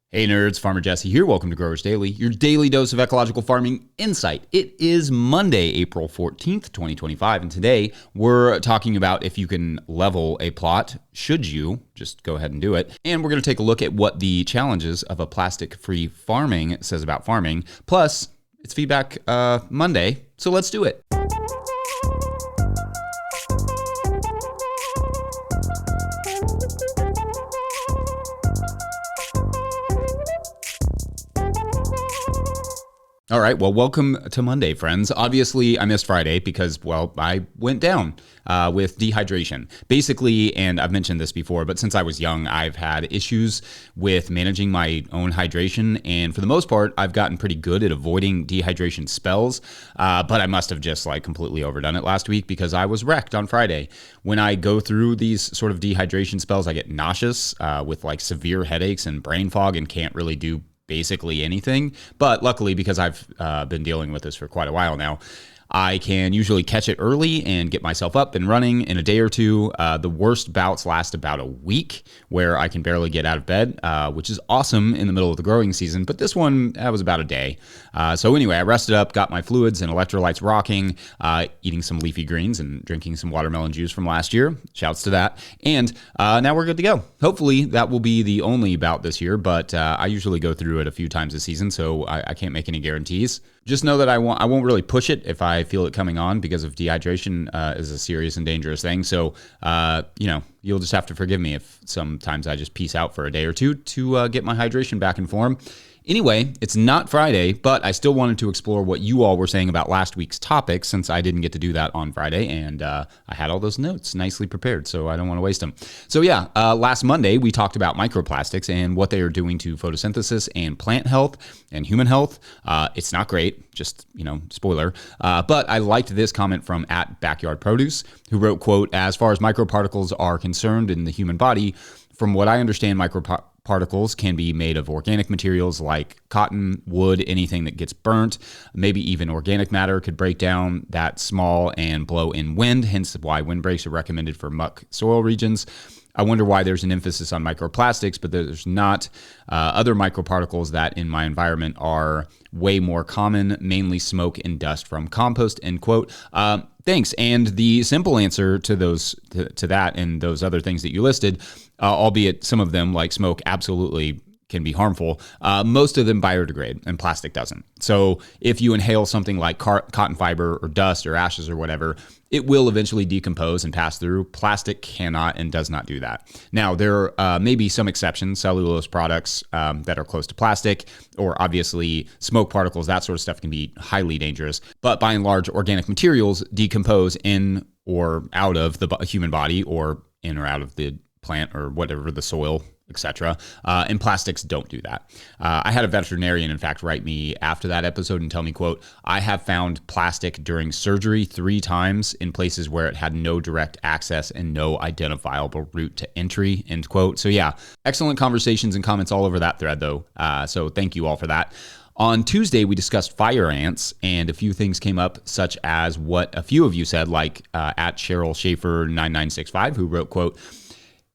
Hey nerds, Farmer Jesse here. Welcome to Growers Daily, your daily dose of ecological farming insight. It is Monday, April 14th, 2025, and today we're talking about if you can level a plot. Should you? Just go ahead and do it. And we're going to take a look at what the challenges of a plastic-free farming says about farming. Plus, it's Feedback Monday, so let's do it. All right, well, welcome to Monday, friends. Obviously, I missed Friday because, well, I went down with dehydration. Basically, and I've mentioned this before, but since I was young, I've had issues with managing my own hydration, and for the most part, I've gotten pretty good at avoiding dehydration spells, but I must have just completely overdone it last week because I was wrecked on Friday. When I go through these sort of dehydration spells, I get nauseous with severe headaches and brain fog and can't really do basically anything. But luckily, because I've been dealing with this for quite a while now, I can usually catch it early and get myself up and running in a day or two. The worst bouts last about a week where I can barely get out of bed, which is awesome in the middle of the growing season. But this one, that was about a day. So anyway, I rested up, got my fluids and electrolytes rocking, eating some leafy greens and drinking some watermelon juice from last year. Shouts to that. And now we're good to go. Hopefully that will be the only bout this year, but I usually go through it a few times a season, so I can't make any guarantees. Just know that I won't really push it if I feel it coming on because of dehydration is a serious and dangerous thing. So, you'll just have to forgive me if sometimes I just peace out for a day or two to get my hydration back in form. Anyway, it's not Friday, but I still wanted to explore what you all were saying about last week's topic since I didn't get to do that on Friday, and I had all those notes nicely prepared, so I don't want to waste them. So yeah, last Monday we talked about microplastics and what they are doing to photosynthesis and plant health and human health. It's not great, just, spoiler. But I liked this comment from @BackyardProduce, who wrote, quote, "As far as microparticles are concerned in the human body, from what I understand, microparticles can be made of organic materials like cotton, wood, anything that gets burnt. Maybe even organic matter could break down that small and blow in wind, hence why windbreaks are recommended for muck soil regions. I wonder why there's an emphasis on microplastics, but there's not other microparticles that in my environment are way more common, mainly smoke and dust from compost," end quote. Thanks. And the simple answer to those to that and those other things that you listed, albeit some of them like smoke absolutely can be harmful, most of them biodegrade and plastic doesn't. So if you inhale something like cotton fiber or dust or ashes or whatever, it will eventually decompose and pass through. Plastic cannot and does not do that. Now, there may be some exceptions, cellulose products that are close to plastic, or obviously smoke particles, that sort of stuff can be highly dangerous. But by and large, organic materials decompose in or out of the human body or in or out of the plant or whatever, the soil, etc. And plastics don't do that. I had a veterinarian, in fact, write me after that episode and tell me, quote, "I have found plastic during surgery 3 times in places where it had no direct access and no identifiable route to entry," end quote. So yeah, excellent conversations and comments all over that thread though. So thank you all for that. On Tuesday, we discussed fire ants, and a few things came up, such as what a few of you said, like @Cheryl Schaefer 9965, who wrote, quote,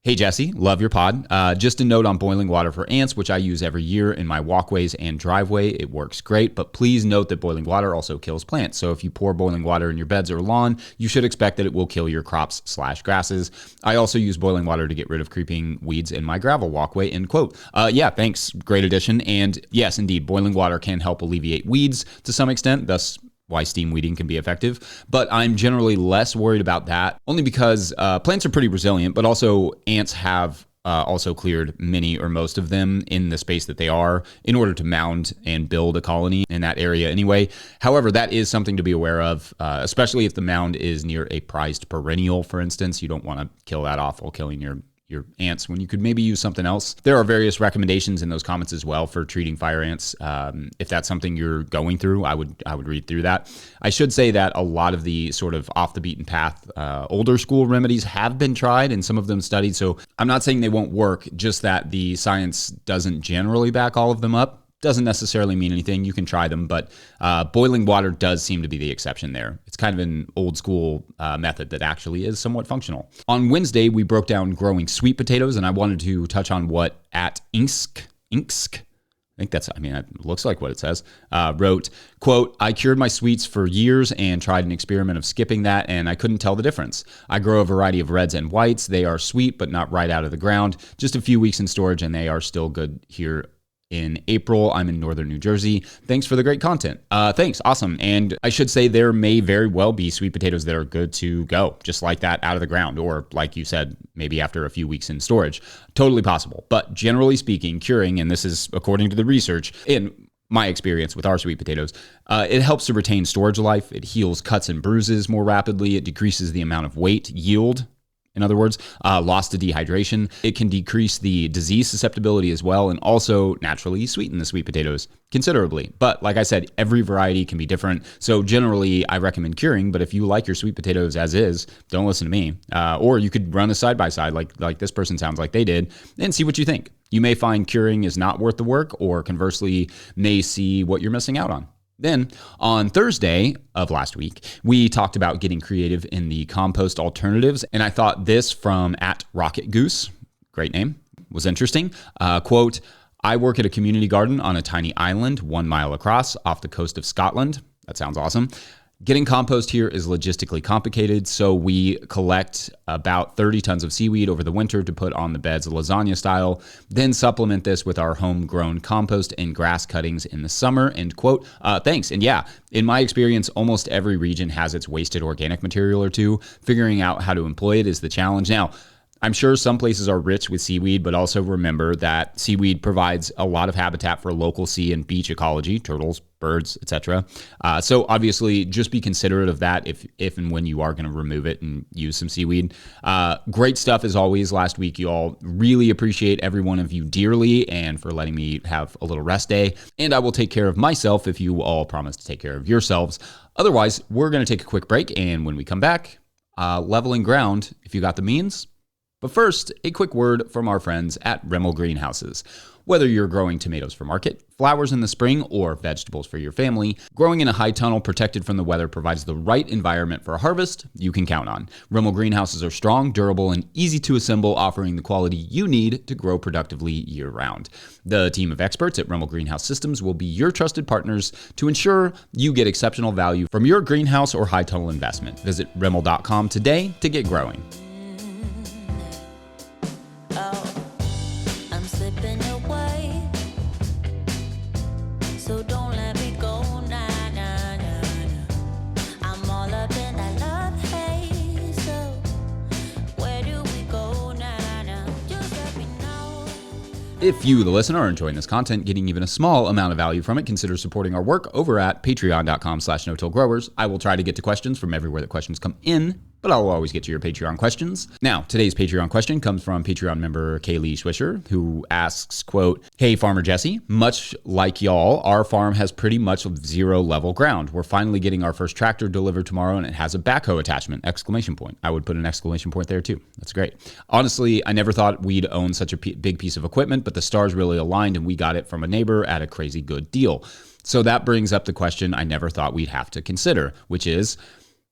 "Hey Jesse, love your pod. Just a note on boiling water for ants, which I use every year in my walkways and driveway. It works great, but please note that boiling water also kills plants. So if you pour boiling water in your beds or lawn, you should expect that it will kill your crops/grasses. I also use boiling water to get rid of creeping weeds in my gravel walkway," end quote. Yeah, thanks. Great addition. And yes, indeed, boiling water can help alleviate weeds to some extent, thus why steam weeding can be effective, but I'm generally less worried about that, only because plants are pretty resilient, but also ants have also cleared many or most of them in the space that they are in order to mound and build a colony in that area anyway. However, that is something to be aware of, especially if the mound is near a prized perennial, for instance. You don't want to kill that off while killing your ants when you could maybe use something else. There are various recommendations in those comments as well for treating fire ants. If that's something you're going through, I would read through that. I should say that a lot of the sort of off the beaten path, older school remedies have been tried and some of them studied. So I'm not saying they won't work, just that the science doesn't generally back all of them up. Doesn't necessarily mean anything. You can try them, but boiling water does seem to be the exception there. It's kind of an old school method that actually is somewhat functional. On Wednesday, we broke down growing sweet potatoes, and I wanted to touch on what @Insk Inksk, it looks like what it says, wrote, quote, I cured my sweets for years and tried an experiment of skipping that, and I couldn't tell the difference. I grow a variety of reds and whites. They are sweet, but not right out of the ground. Just a few weeks in storage, and they are still good here in April. I'm in northern New Jersey. Thanks for the great content. Thanks. Awesome. And I should say there may very well be sweet potatoes that are good to go, just like that out of the ground, or like you said, maybe after a few weeks in storage. Totally possible. But generally speaking, curing, and this is according to the research, in my experience with our sweet potatoes, it helps to retain storage life. It heals cuts and bruises more rapidly. It decreases the amount of weight, yield, in other words, loss to dehydration. It can decrease the disease susceptibility as well, and also naturally sweeten the sweet potatoes considerably. But like I said, every variety can be different. So generally, I recommend curing. But if you like your sweet potatoes as is, don't listen to me. Or you could run a side-by-side like this person sounds like they did and see what you think. You may find curing is not worth the work, or conversely, may see what you're missing out on. Then on Thursday of last week, we talked about getting creative in the compost alternatives. And I thought this from @RocketGoose, great name, was interesting. Quote, I work at a community garden on a tiny island 1 mile across off the coast of Scotland. That sounds awesome. Getting compost here is logistically complicated, so we collect about 30 tons of seaweed over the winter to put on the beds lasagna style, then supplement this with our homegrown compost and grass cuttings in the summer, end quote. Thanks. And yeah, in my experience, almost every region has its wasted organic material or two. Figuring out how to employ it is the challenge. Now, I'm sure some places are rich with seaweed, but also remember that seaweed provides a lot of habitat for local sea and beach ecology, turtles, birds, etc. So obviously, just be considerate of that if and when you are going to remove it and use some seaweed. Great stuff as always last week, you all. Really appreciate every one of you dearly and for letting me have a little rest day. And I will take care of myself if you all promise to take care of yourselves. Otherwise, we're going to take a quick break, and when we come back, leveling ground, if you got the means. But first, a quick word from our friends at Rimmel Greenhouses. Whether you're growing tomatoes for market, flowers in the spring, or vegetables for your family, growing in a high tunnel protected from the weather provides the right environment for a harvest you can count on. Rimmel Greenhouses are strong, durable, and easy to assemble, offering the quality you need to grow productively year-round. The team of experts at Rimmel Greenhouse Systems will be your trusted partners to ensure you get exceptional value from your greenhouse or high tunnel investment. Visit Rimmel.com today to get growing. If you, the listener, are enjoying this content, getting even a small amount of value from it, consider supporting our work over at patreon.com/no-till-growers. I will try to get to questions from everywhere that questions come in, but I'll always get to your Patreon questions. Now, today's Patreon question comes from Patreon member Kaylee Swisher, who asks, quote, Hey, Farmer Jesse, much like y'all, our farm has pretty much zero level ground. We're finally getting our first tractor delivered tomorrow, and it has a backhoe attachment, exclamation point. I would put an exclamation point there too. That's great. Honestly, I never thought we'd own such a big piece of equipment, but the stars really aligned, and we got it from a neighbor at a crazy good deal. So that brings up the question I never thought we'd have to consider, which is,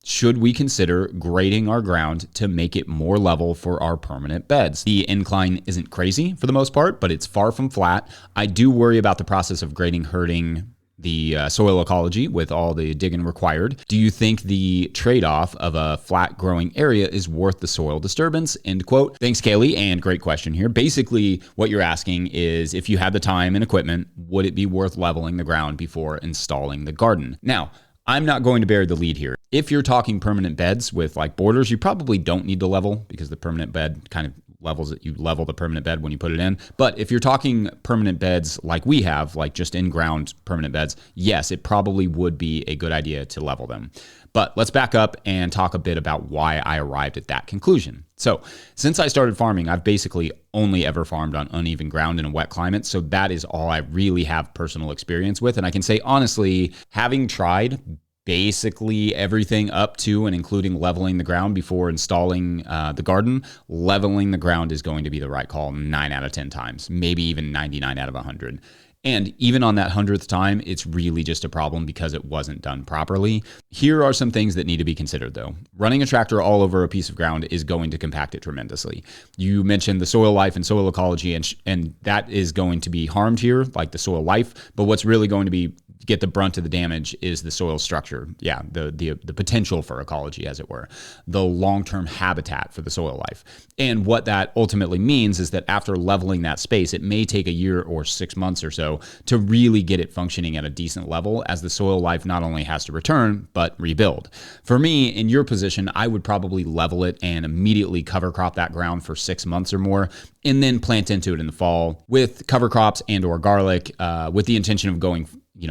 should we consider grading our ground to make it more level for our permanent beds? The incline isn't crazy for the most part, but it's far from flat. I do worry about the process of grading hurting the soil ecology with all the digging required. Do you think the trade-off of a flat growing area is worth the soil disturbance? End quote. Thanks, Kaylee, and great question here. Basically, what you're asking is, if you had the time and equipment, would it be worth leveling the ground before installing the garden? Now, I'm not going to bury the lead here. If you're talking permanent beds with like borders, you probably don't need to level because the permanent bed kind of levels it. You level the permanent bed when you put it in. But if you're talking permanent beds like we have, like just in-ground permanent beds, yes, it probably would be a good idea to level them. But let's back up and talk a bit about why I arrived at that conclusion. So since I started farming, I've basically only ever farmed on uneven ground in a wet climate. So that is all I really have personal experience with. And I can say honestly, having tried basically everything up to and including leveling the ground before installing the garden, leveling the ground is going to be the right call 9 out of 10 times, maybe even 99 out of 100. And even on that 100th time, it's really just a problem because it wasn't done properly. Here are some things that need to be considered though. Running a tractor all over a piece of ground is going to compact it tremendously. You mentioned the soil life and soil ecology, and that is going to be harmed here, like the soil life. But what's really going to get the brunt of the damage is the soil structure. Yeah, the potential for ecology, as it were, the long-term habitat for the soil life. And what that ultimately means is that after leveling that space, it may take a year or 6 months or so to really get it functioning at a decent level, as the soil life not only has to return, but rebuild. For me, in your position, I would probably level it and immediately cover crop that ground for 6 months or more, and then plant into it in the fall with cover crops and or garlic, with the intention of going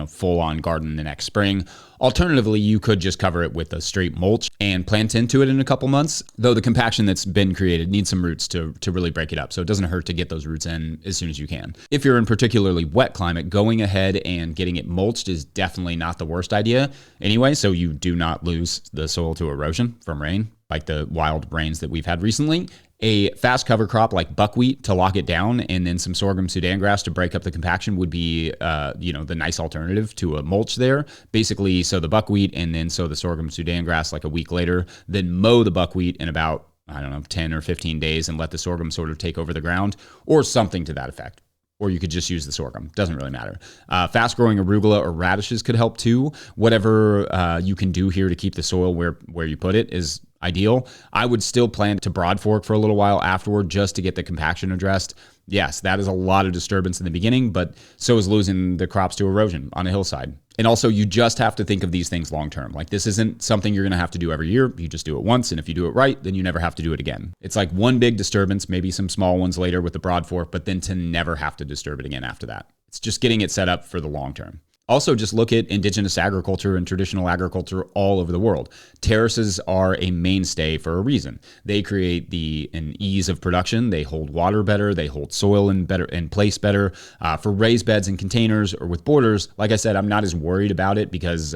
full on garden the next spring. Alternatively, you could just cover it with a straight mulch and plant into it in a couple months, though the compaction that's been created needs some roots to really break it up. So it doesn't hurt to get those roots in as soon as you can. If you're in particularly wet climate, going ahead and getting it mulched is definitely not the worst idea anyway, so you do not lose the soil to erosion from rain, like the wild rains that we've had recently. A fast cover crop like buckwheat to lock it down, and then some sorghum Sudan grass to break up the compaction would be, the nice alternative to a mulch there. Basically, sow the buckwheat and then sow the sorghum Sudan grass like a week later, then mow the buckwheat in about, 10 or 15 days and let the sorghum sort of take over the ground, or something to that effect. Or you could just use the sorghum. Doesn't really matter. Fast-growing arugula or radishes could help too. Whatever you can do here to keep the soil where you put it is ideal. I would still plan to broad fork for a little while afterward just to get the compaction addressed. Yes, that is a lot of disturbance in the beginning, but so is losing the crops to erosion on a hillside. And also, you just have to think of these things long term. Like, this isn't something you're going to have to do every year. You just do it once, and if you do it right, then you never have to do it again. It's like one big disturbance, maybe some small ones later with the broad fork, but then to never have to disturb it again after that. It's just getting it set up for the long term. Also, just look at indigenous agriculture and traditional agriculture all over the world. Terraces are a mainstay for a reason. They create an ease of production. They hold water better. They hold soil in place better. For raised beds and containers or with borders, like I said, I'm not as worried about it because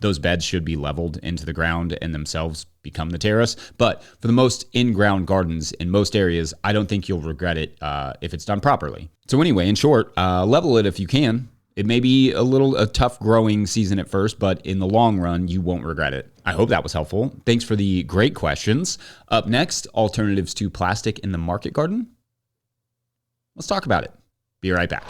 those beds should be leveled into the ground and themselves become the terrace. But for the most in-ground gardens in most areas, I don't think you'll regret it if it's done properly. So anyway, in short, level it if you can. It may be a tough growing season at first, but in the long run, you won't regret it. I hope that was helpful. Thanks for the great questions. Up next, alternatives to plastic in the market garden. Let's talk about it. Be right back.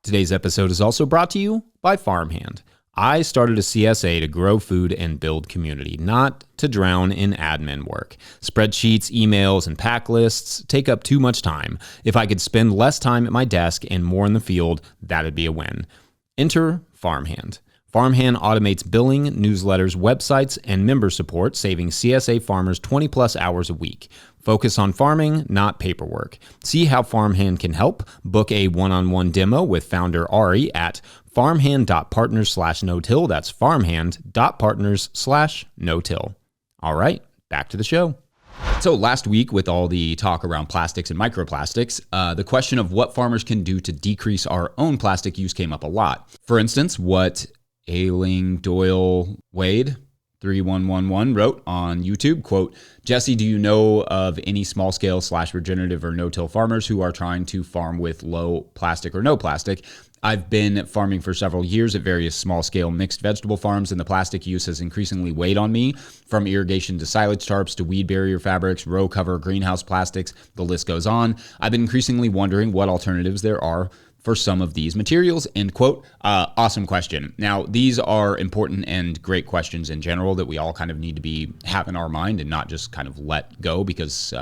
Today's episode is also brought to you by Farmhand. I started a CSA to grow food and build community, not to drown in admin work. Spreadsheets, emails, and pack lists take up too much time. If I could spend less time at my desk and more in the field, that'd be a win. Enter Farmhand. Farmhand automates billing, newsletters, websites, and member support, saving CSA farmers 20 plus hours a week. Focus on farming, not paperwork. See how Farmhand can help. Book a one-on-one demo with founder Ari at farmhand.partners/no-till. That's farmhand.partners/no-till. All right, back to the show. So last week, with all the talk around plastics and microplastics, the question of what farmers can do to decrease our own plastic use came up a lot. For instance, what Ailing Doyle Wade 3111 wrote on YouTube, quote, "Jesse, do you know of any small scale / regenerative or no-till farmers who are trying to farm with low plastic or no plastic? I've been farming for several years at various small-scale mixed vegetable farms, and the plastic use has increasingly weighed on me, from irrigation to silage tarps to weed barrier fabrics, row cover, greenhouse plastics, the list goes on. I've been increasingly wondering what alternatives there are for some of these materials," end quote. Awesome question. Now, these are important and great questions in general that we all kind of need to have in our mind and not just kind of let go because,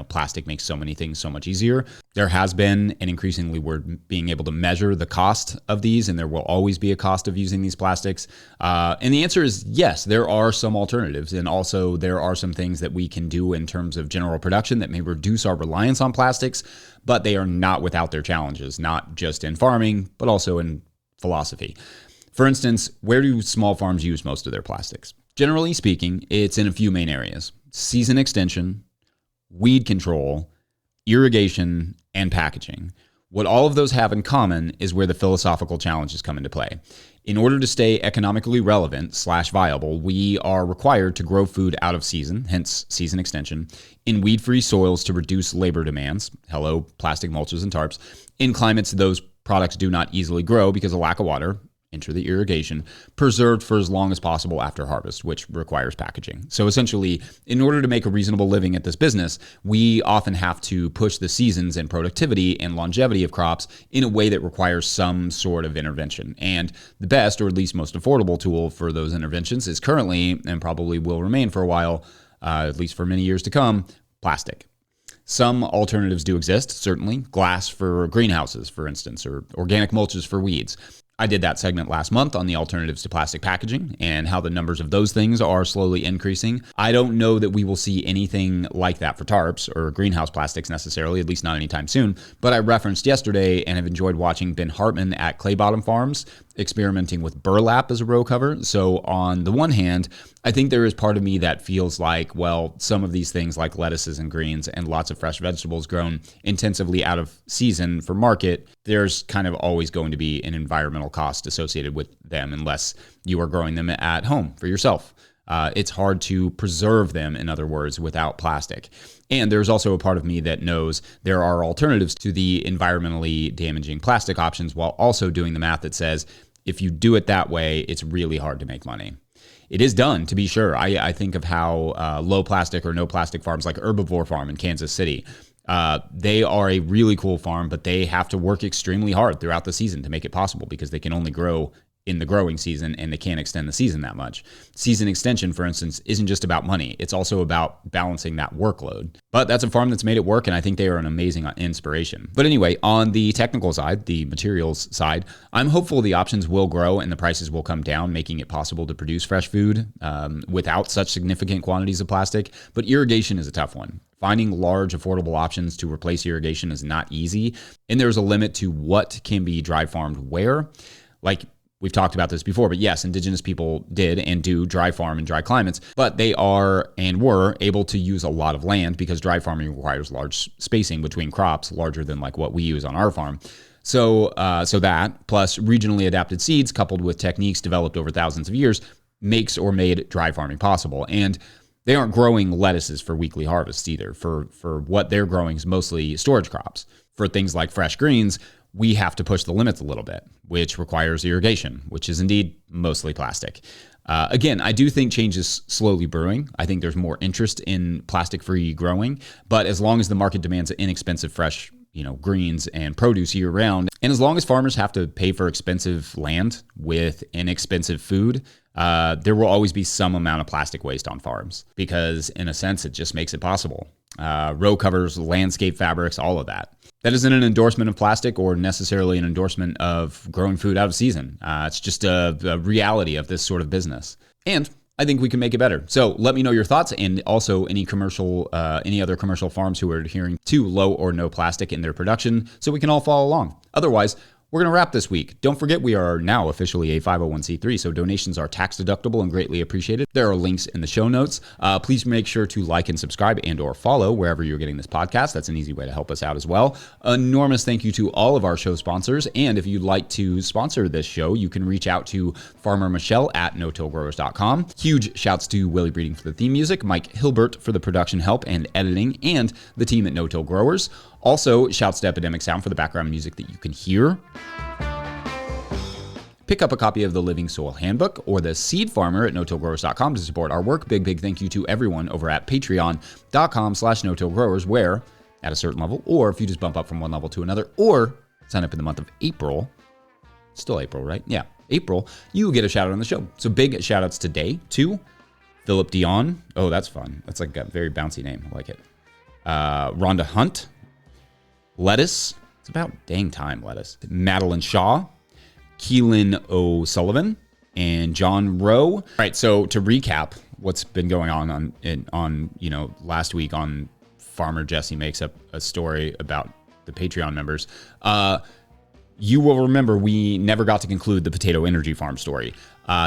plastic makes so many things so much easier. There has been, and increasingly we're being able to measure the cost of these, and there will always be a cost of using these plastics. And the answer is yes, there are some alternatives. And also there are some things that we can do in terms of general production that may reduce our reliance on plastics, but they are not without their challenges, not just in farming, but also in philosophy. For instance, where do small farms use most of their plastics? Generally speaking, it's in a few main areas: season extension, weed control, irrigation, and packaging. What all of those have in common is where the philosophical challenges come into play. In order to stay economically relevant / viable, we are required to grow food out of season, hence season extension, in weed-free soils to reduce labor demands, hello, plastic mulches and tarps, in climates those Products do not easily grow because of lack of water. Enter the irrigation, preserved for as long as possible after harvest, which requires packaging. So essentially, in order to make a reasonable living at this business, we often have to push the seasons and productivity and longevity of crops in a way that requires some sort of intervention. And the best, or at least most affordable tool for those interventions is currently, and probably will remain for a while, at least for many years to come, plastic. Some alternatives do exist, certainly. Glass for greenhouses, for instance, or organic mulches for weeds. I did that segment last month on the alternatives to plastic packaging and how the numbers of those things are slowly increasing. I don't know that we will see anything like that for tarps or greenhouse plastics necessarily, at least not anytime soon. But I referenced yesterday and have enjoyed watching Ben Hartman at Clay Bottom Farms experimenting with burlap as a row cover. So on the one hand, I think there is part of me that feels like, well, some of these things like lettuces and greens and lots of fresh vegetables grown intensively out of season for market, there's kind of always going to be an environmental cost associated with them unless you are growing them at home for yourself. It's hard to preserve them, in other words, without plastic. And there's also a part of me that knows there are alternatives to the environmentally damaging plastic options while also doing the math that says, if you do it that way, it's really hard to make money. It is done, to be sure. I think of how low plastic or no plastic farms like Herbivore Farm in Kansas City, they are a really cool farm, but they have to work extremely hard throughout the season to make it possible because they can only grow in the growing season and they can't extend the season that much. Season extension, for instance, isn't just about money. It's also about balancing that workload. But that's a farm that's made it work, and I think they are an amazing inspiration. But anyway, on the technical side, the materials side, I'm hopeful the options will grow and the prices will come down, making it possible to produce fresh food without such significant quantities of plastic. But irrigation is a tough one. Finding large, affordable options to replace irrigation is not easy, and there's a limit to what can be dry farmed where. Like, we've talked about this before, but yes, indigenous people did and do dry farm in dry climates, but they are and were able to use a lot of land because dry farming requires large spacing between crops, larger than like what we use on our farm. So that, plus regionally adapted seeds coupled with techniques developed over thousands of years, makes or made dry farming possible. And they aren't growing lettuces for weekly harvests either. For what they're growing is mostly storage crops. For things like fresh greens, we have to push the limits a little bit, which requires irrigation, which is indeed mostly plastic. Again, I do think change is slowly brewing. I think there's more interest in plastic-free growing, but as long as the market demands inexpensive fresh, greens and produce year round, and as long as farmers have to pay for expensive land with inexpensive food, there will always be some amount of plastic waste on farms because, in a sense, it just makes it possible. Row covers, landscape fabrics, all of that. That isn't an endorsement of plastic or necessarily an endorsement of growing food out of season. It's just a reality of this sort of business. And I think we can make it better. So let me know your thoughts and also any other commercial farms who are adhering to low or no plastic in their production so we can all follow along. Otherwise, we're going to wrap this week. Don't forget we are now officially a 501c3, so donations are tax deductible and greatly appreciated. There are links in the show notes. Please make sure to like and subscribe and or follow wherever you're getting this podcast. That's an easy way to help us out as well. Enormous thank you to all of our show sponsors. And if you'd like to sponsor this show, you can reach out to Farmer Michelle at no-tillgrowers.com. Huge shouts to Willie Breeding for the theme music, Mike Hilbert for the production help and editing, and the team at No Till Growers. Also, shouts to Epidemic Sound for the background music that you can hear. Pick up a copy of the Living Soil Handbook or the Seed Farmer at no-tillgrowers.com to support our work. Big thank you to everyone over at patreon.com/no-tillgrowers, where at a certain level, or if you just bump up from one level to another, or sign up in the month of April, still April, right? Yeah, April, you get a shout out on the show. So big shout outs today to Philip Dion. Oh, that's fun. That's like a very bouncy name. I like it. Rhonda Hunt. Lettuce. It's about dang time, Lettuce. Madeline Shaw. Keelan O'Sullivan. And John Rowe. All right, so to recap what's been going on last week on Farmer Jesse Makes Up a Story about the Patreon members. You will remember we never got to conclude the Potato Energy Farm story.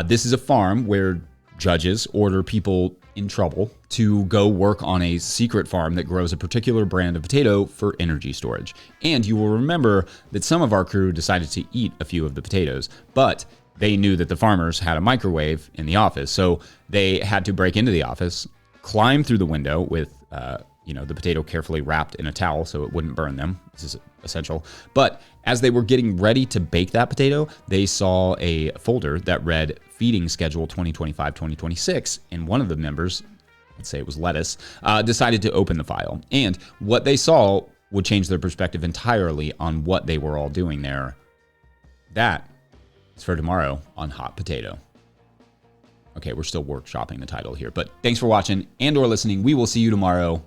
This is a farm where judges order people in trouble to go work on a secret farm that grows a particular brand of potato for energy storage. And you will remember that some of our crew decided to eat a few of the potatoes, but they knew that the farmers had a microwave in the office. So they had to break into the office, climb through the window with, the potato carefully wrapped in a towel so it wouldn't burn them. This is essential. But as they were getting ready to bake that potato, they saw a folder that read Feeding Schedule 2025-2026, and one of the members, let's say it was Lettuce, decided to open the file. And what they saw would change their perspective entirely on what they were all doing there. That is for tomorrow on Hot Potato. Okay, we're still workshopping the title here, but thanks for watching and or listening. We will see you tomorrow.